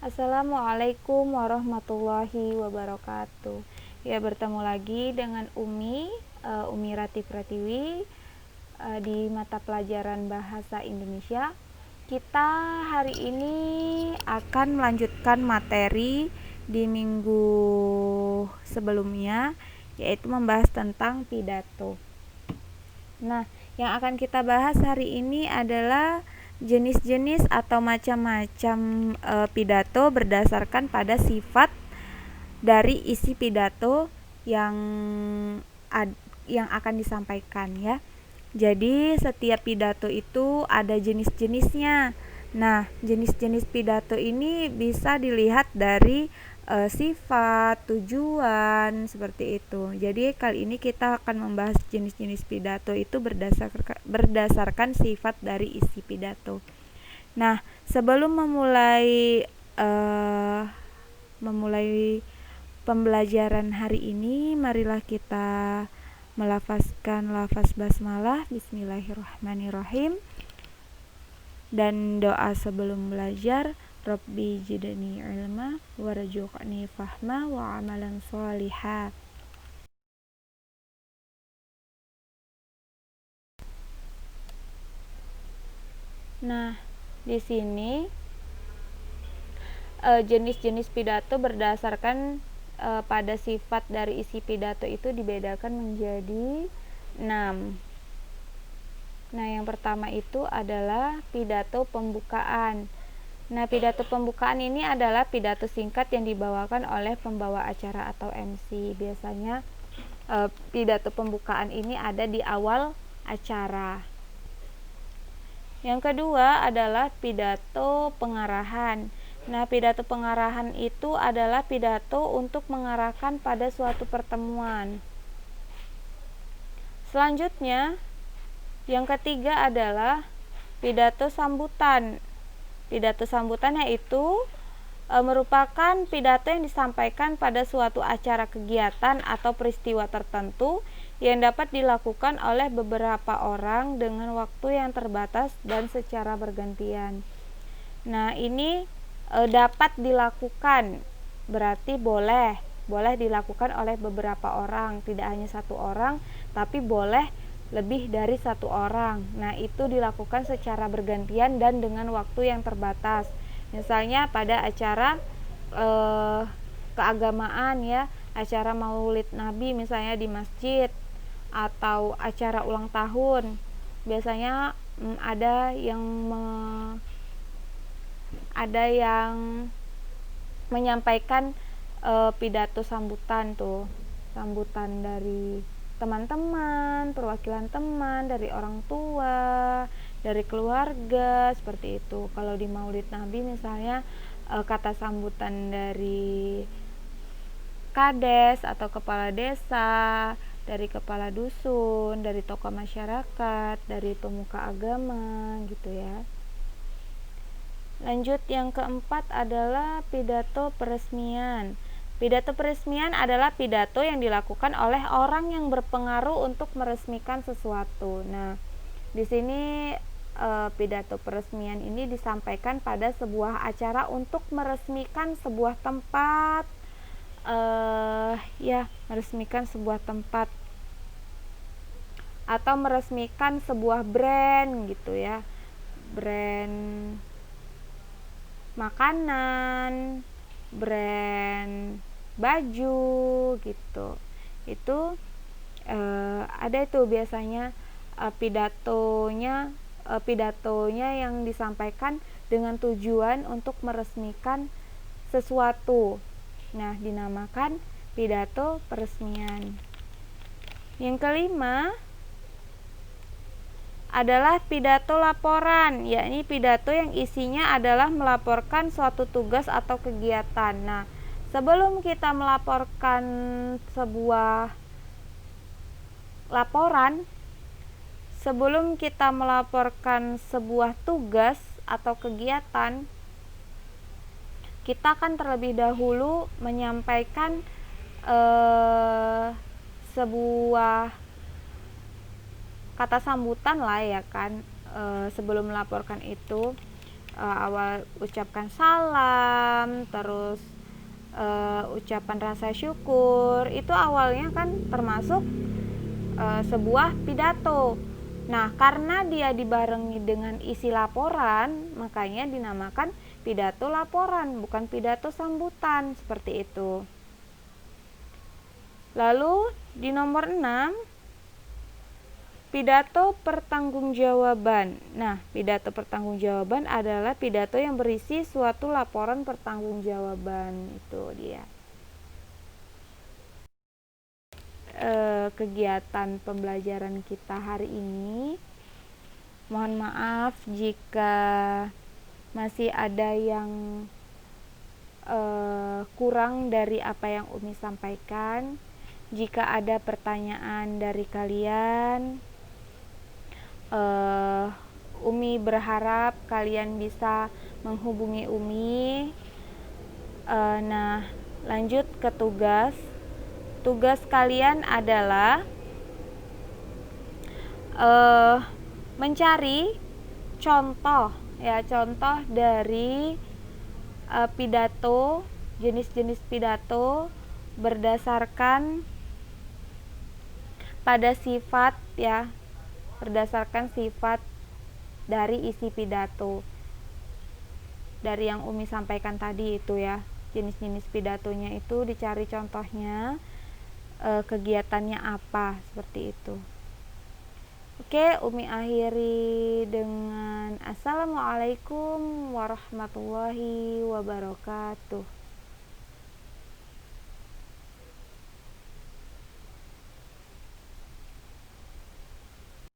Assalamualaikum warahmatullahi wabarakatuh. Ya, bertemu lagi dengan Umi Rati Pratiwi di mata pelajaran Bahasa Indonesia. Kita hari ini akan melanjutkan materi di minggu sebelumnya, yaitu membahas tentang pidato. Nah, yang akan kita bahas hari ini adalah jenis-jenis atau macam-macam pidato berdasarkan pada sifat dari isi pidato yang akan disampaikan, ya. Jadi setiap pidato itu ada jenis-jenisnya. Nah, jenis-jenis pidato ini bisa dilihat dari sifat, tujuan, seperti itu. Jadi kali ini kita akan membahas jenis-jenis pidato itu berdasarkan sifat dari isi pidato. Nah, sebelum memulai pembelajaran hari ini, marilah kita melafazkan lafaz basmalah, bismillahirrahmanirrahim, dan doa sebelum belajar, Rabbi jidani ilma warzuqni fahma wa amalan sholihah. Nah, di sini jenis-jenis pidato berdasarkan pada sifat dari isi pidato itu dibedakan menjadi 6. Nah, yang pertama itu adalah pidato pembukaan. Nah, pidato pembukaan ini adalah pidato singkat yang dibawakan oleh pembawa acara atau MC. Biasanya pidato pembukaan ini ada di awal acara. Yang kedua adalah pidato pengarahan. Nah, pidato pengarahan itu adalah pidato untuk mengarahkan pada suatu pertemuan. Selanjutnya, yang ketiga adalah pidato sambutan. Pidato sambutan yaitu merupakan pidato yang disampaikan pada suatu acara kegiatan atau peristiwa tertentu yang dapat dilakukan oleh beberapa orang dengan waktu yang terbatas dan secara bergantian. Nah, ini dapat dilakukan, berarti boleh dilakukan oleh beberapa orang, tidak hanya satu orang, tapi boleh lebih dari satu orang. Nah, itu dilakukan secara bergantian dan dengan waktu yang terbatas. Misalnya pada acara keagamaan, ya, acara Maulid Nabi misalnya di masjid, atau acara ulang tahun. Biasanya ada yang menyampaikan pidato sambutan tuh, sambutan dari teman-teman, perwakilan teman, dari orang tua, dari keluarga, seperti itu. Kalau di Maulid Nabi misalnya kata sambutan dari kades atau kepala desa, dari kepala dusun, dari tokoh masyarakat, dari pemuka agama, gitu ya. Lanjut, yang keempat adalah pidato peresmian. Pidato peresmian adalah pidato yang dilakukan oleh orang yang berpengaruh untuk meresmikan sesuatu. Nah, di sini pidato peresmian ini disampaikan pada sebuah acara untuk meresmikan sebuah tempat, meresmikan sebuah tempat atau meresmikan sebuah brand, gitu ya, brand makanan, brand baju, gitu. Itu ada itu biasanya pidatonya yang disampaikan dengan tujuan untuk meresmikan sesuatu. Nah, dinamakan pidato peresmian. Yang kelima adalah pidato laporan, yakni pidato yang isinya adalah melaporkan suatu tugas atau kegiatan. Nah, sebelum kita melaporkan sebuah laporan, sebelum kita melaporkan sebuah tugas atau kegiatan, kita akan terlebih dahulu menyampaikan sebuah kata sambutan lah, ya kan, sebelum melaporkan itu. awal ucapkan salam, terus ucapan rasa syukur, itu awalnya kan termasuk sebuah pidato. Nah, karena dia dibarengi dengan isi laporan, makanya dinamakan pidato laporan, bukan pidato sambutan, seperti itu. Lalu di nomor 6, pidato pertanggungjawaban. Nah, pidato pertanggungjawaban adalah pidato yang berisi suatu laporan pertanggungjawaban. Itu dia. Kegiatan pembelajaran kita hari ini. Mohon maaf jika masih ada yang kurang dari apa yang Umi sampaikan. Jika ada pertanyaan dari kalian, Umi berharap kalian bisa menghubungi Umi. Nah, lanjut ke tugas. Tugas kalian adalah mencari contoh dari pidato, jenis-jenis pidato berdasarkan pada sifat berdasarkan sifat dari isi pidato dari yang Umi sampaikan tadi itu ya. Jenis-jenis pidatonya itu dicari contohnya, kegiatannya apa, seperti itu. Oke, Umi akhiri dengan Assalamualaikum warahmatullahi wabarakatuh.